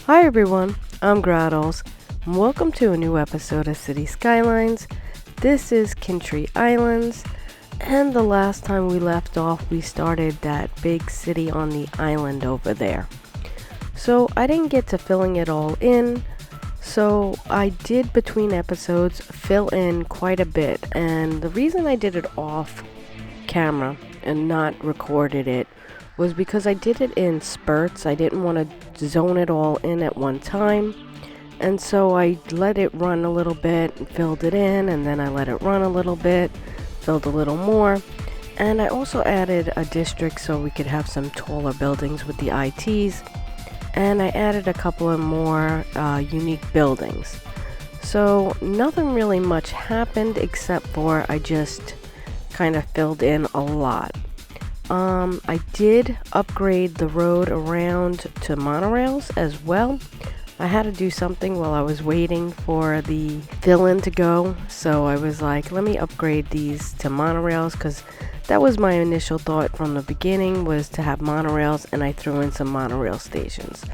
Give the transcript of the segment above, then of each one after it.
Hi everyone, I'm Grahtles, and welcome to a new episode of City Skylines. This is Kyntre Islands, and the last time we left off, we started that big city on the island over there. So I didn't get to filling it all in, so I did between episodes fill in quite a bit, and the reason I did it off camera and not recorded it was because I did it in spurts. I didn't want to zone it all in at one time, and so I let it run a little bit and filled it in, and then I let it run a little bit, filled a little more, and I also added a district so we could have some taller buildings with the ITs, and I added a couple of more unique buildings. So nothing really much happened except for I just kind of filled in a lot. I did upgrade the road around to monorails as well. I had to do something while I was waiting for the fill-in to go, so I was like, let me upgrade these to monorails, because that was my initial thought from the beginning, was to have monorails, and I threw in some monorail stations.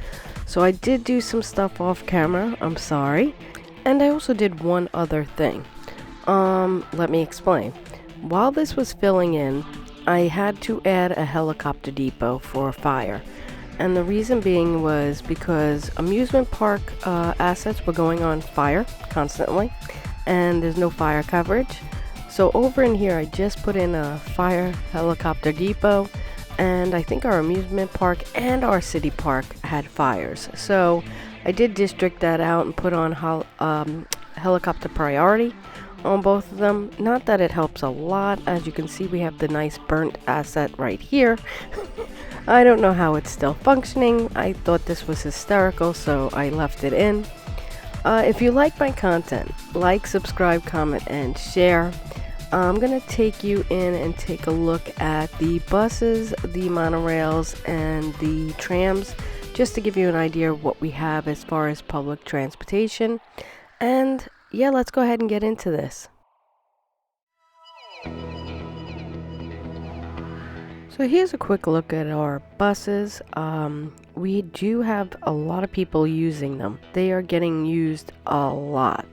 So I did do some stuff off camera, I'm sorry, and I also did one other thing. Let me explain. While this was filling in, I had to add a helicopter depot for fire, and the reason being was because amusement park assets were going on fire constantly, and there's no fire coverage. So over in here I just put in a fire helicopter depot, and I think our amusement park and our city park had fires, so I did district that out and put on helicopter priority on both of them. Not that it helps a lot. As you can see, we have the nice burnt asset right here. I don't know how it's still functioning. I thought this was hysterical, so I left it in. If you like my content, like, subscribe, comment, and share. I'm gonna take you in and take a look at the buses, the monorails, and the trams, just to give you an idea of what we have as far as public transportation. And yeah, let's go ahead and get into this. So here's a quick look at our buses. We do have a lot of people using them. They are getting used a lot.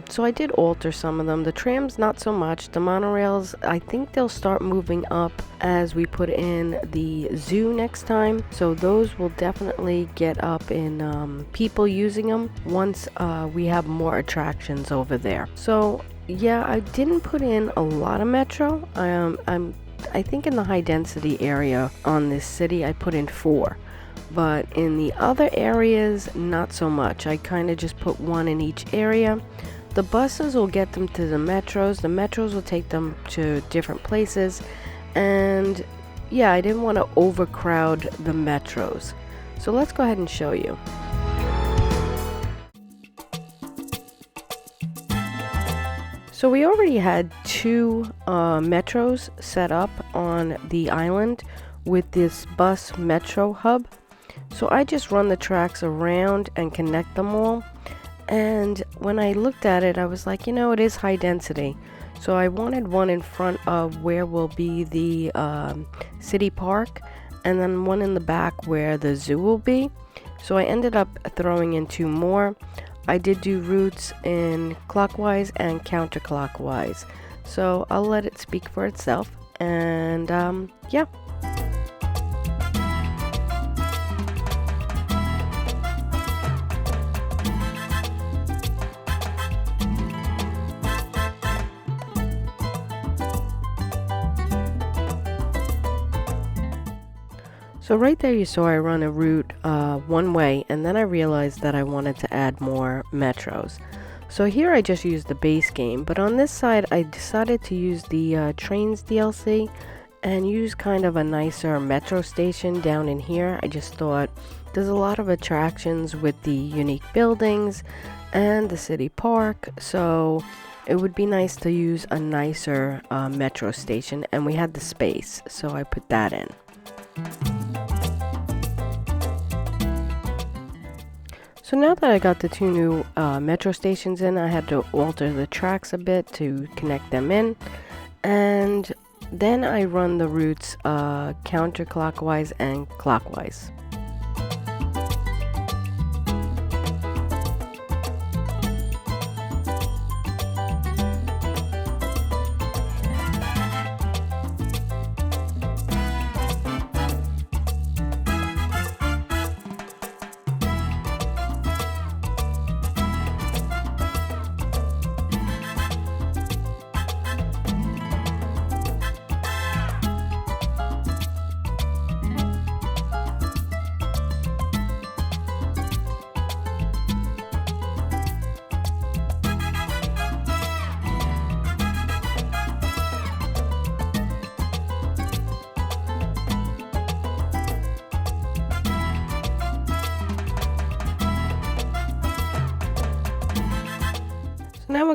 So I did alter some of them. The trams, not so much. The monorails, I think they'll start moving up as we put in the zoo next time. So those will definitely get up in people using them once we have more attractions over there. So yeah, I didn't put in a lot of metro. I think in the high density area on this city I put in 4, but in the other areas not so much. I kind of just put 1 in each area. The buses will get them to the metros will take them to different places, and yeah, I didn't want to overcrowd the metros. So let's go ahead and show you. So we already had 2 metros set up on the island with this bus metro hub. So I just run the tracks around and connect them all. And when I looked at it, I was like, it is high density. So I wanted one in front of where will be the city park, and then one in the back where the zoo will be. So I ended up throwing in 2 more. I did do routes in clockwise and counterclockwise, so I'll let it speak for itself, and yeah. So right there you saw I run a route one way, and then I realized that I wanted to add more metros. So here I just used the base game, but on this side I decided to use the trains DLC and use kind of a nicer metro station down in here. I just thought there's a lot of attractions with the unique buildings and the city park, so it would be nice to use a nicer metro station, and we had the space, so I put that in. So now that I got the 2 new metro stations in, I had to alter the tracks a bit to connect them in, and then I run the routes counterclockwise and clockwise.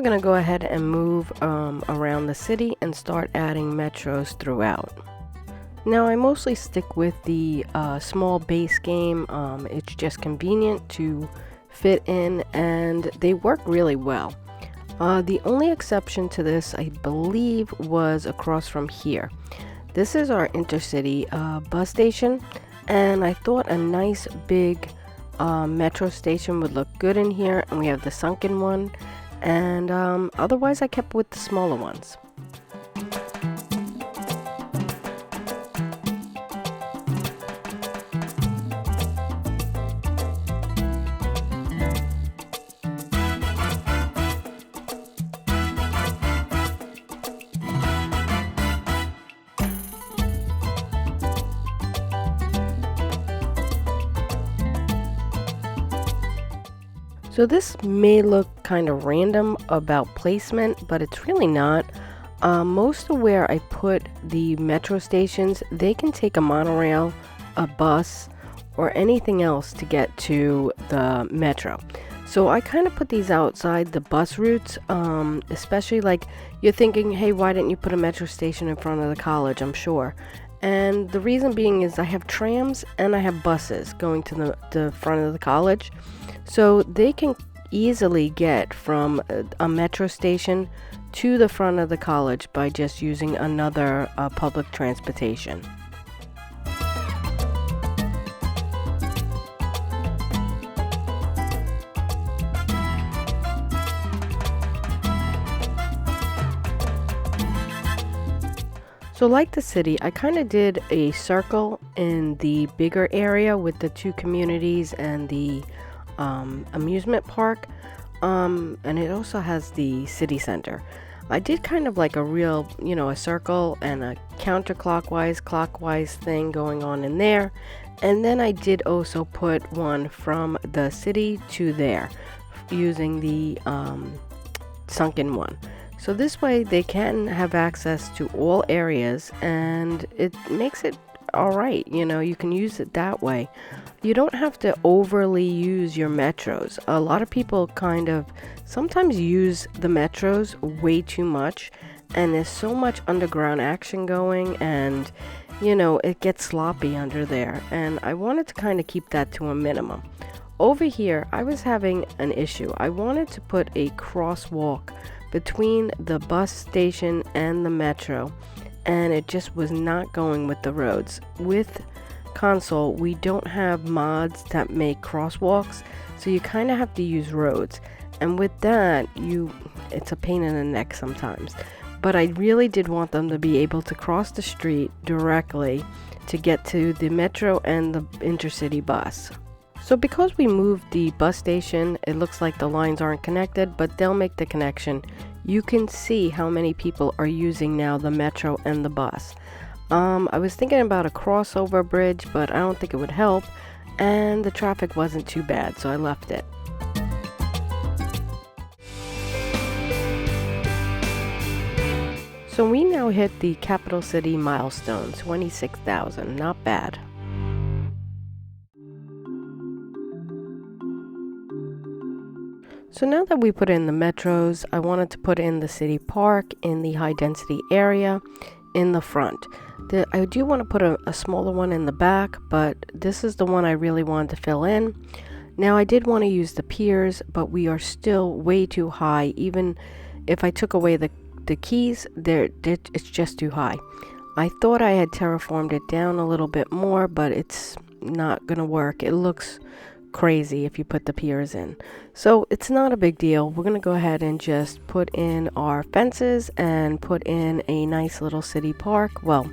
we're going to go ahead and move around the city and start adding metros throughout. Now I mostly stick with the small base game. It's just convenient to fit in and they work really well. The only exception to this, I believe, was across from here. This is our intercity bus station, and I thought a nice big metro station would look good in here, and we have the sunken one, and otherwise I kept with the smaller ones. So this may look kind of random about placement, but it's really not. Most of where I put the metro stations, they can take a monorail, a bus, or anything else to get to the metro. So I kind of put these outside the bus routes, especially like you're thinking, hey, why didn't you put a metro station in front of the college? I'm sure. And the reason being is I have trams and I have buses going to the front of the college. So they can easily get from a metro station to the front of the college by just using another public transportation. So like the city, I kind of did a circle in the bigger area with the two communities and the amusement park, and it also has the city center. I did kind of like a real, a circle and a counterclockwise, clockwise thing going on in there. And then I did also put one from the city to there using the sunken one. So this way they can have access to all areas and it makes it all right. You can use it that way. You don't have to overly use your metros. A lot of people kind of sometimes use the metros way too much, and there's so much underground action going, and it gets sloppy under there, and I wanted to kind of keep that to a minimum. Over here I was having an issue. I wanted to put a crosswalk between the bus station and the metro, and it just was not going with the roads. With console, we don't have mods that make crosswalks, so you kind of have to use roads, and with that it's a pain in the neck sometimes. But I really did want them to be able to cross the street directly to get to the metro and the intercity bus. So because we moved the bus station, it looks like the lines aren't connected, but they'll make the connection. You can see how many people are using now the metro and the bus. I was thinking about a crossover bridge, but I don't think it would help, and the traffic wasn't too bad, so I left it. So we now hit the capital city milestone, 26,000, not bad. So now that we put in the metros, I wanted to put in the city park in the high density area in the front. I do want to put a smaller one in the back, but this is the one I really wanted to fill in. Now I did want to use the piers, but we are still way too high. Even if I took away the keys, it's just too high. I thought I had terraformed it down a little bit more, but it's not gonna work. It looks crazy if you put the piers in. So it's not a big deal. We're gonna go ahead and just put in our fences and put in a nice little city park. Well,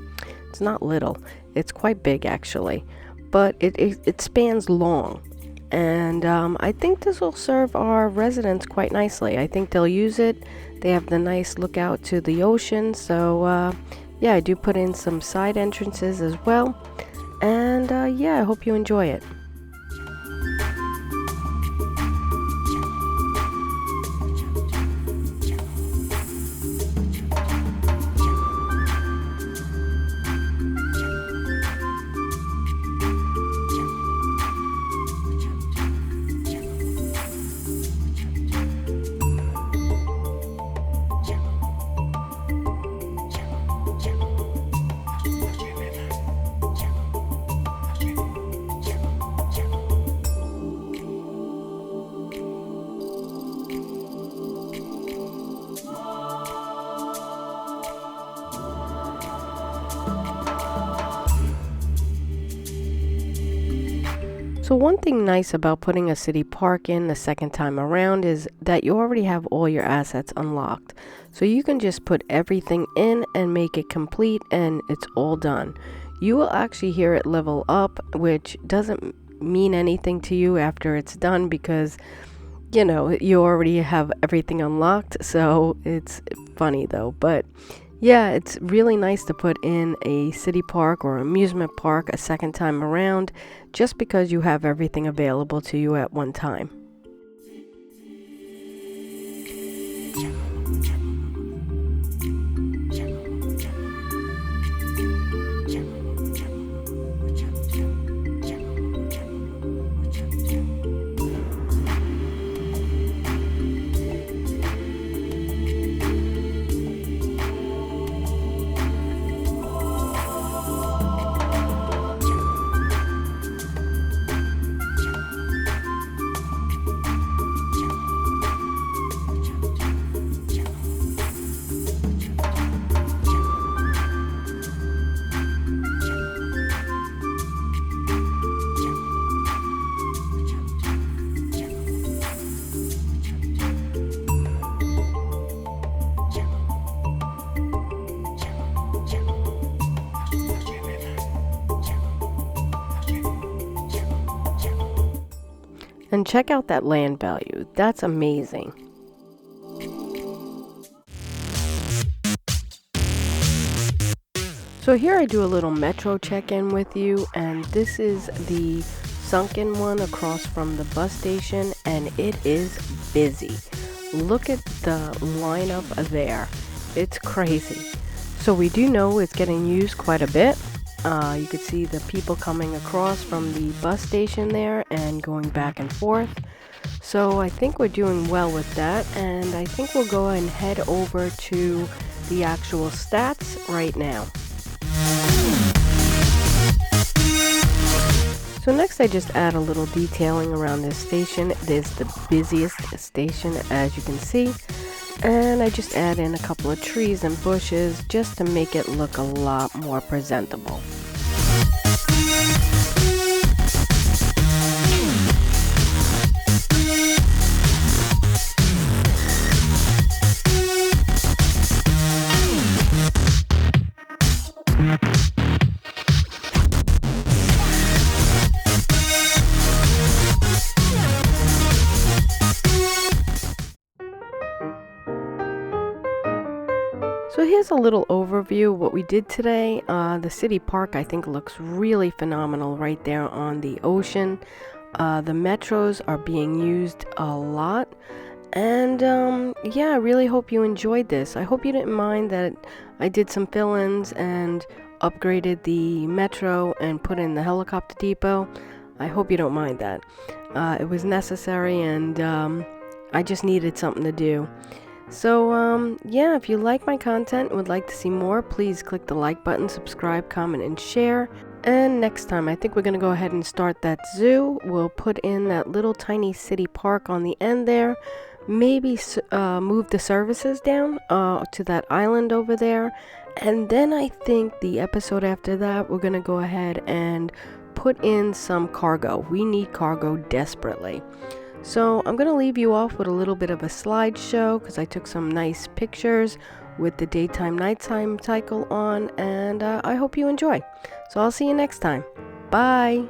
it's not little, it's quite big actually, but it spans long, and I think this will serve our residents quite nicely. I think they'll use it. They have the nice look out to the ocean, so yeah, I do put in some side entrances as well, and yeah, I hope you enjoy it. So one thing nice about putting a city park in the second time around is that you already have all your assets unlocked. So you can just put everything in and make it complete and it's all done. You will actually hear it level up, which doesn't mean anything to you after it's done because, you know, you already have everything unlocked. So it's funny though, but yeah, it's really nice to put in a city park or amusement park a second time around just because you have everything available to you at one time. And check out that land value. That's amazing. So here I do a little metro check-in with you, and this is the sunken one across from the bus station, and it is busy. Look at the lineup there. It's crazy. So we do know it's getting used quite a bit. You could see the people coming across from the bus station there and going back and forth. So I think we're doing well with that, and I think we'll go and head over to the actual stats right now. So next I just add a little detailing around this station. It is the busiest station, as you can see. And I just add in a couple of trees and bushes just to make it look a lot more presentable. So here's a little overview of what we did today. The city park I think looks really phenomenal right there on the ocean. The metros are being used a lot. And yeah, I really hope you enjoyed this. I hope you didn't mind that I did some fill-ins and upgraded the metro and put in the helicopter depot. I hope you don't mind that. It was necessary, and I just needed something to do. So yeah, if you like my content and would like to see more, please click the like button, subscribe, comment, and share. And next time, I think we're going to go ahead and start that zoo. We'll put in that little tiny city park on the end there. Maybe move the services down to that island over there. And then I think the episode after that, we're going to go ahead and put in some cargo. We need cargo desperately. So I'm going to leave you off with a little bit of a slideshow because I took some nice pictures with the daytime nighttime cycle on, and I hope you enjoy. So I'll see you next time. Bye.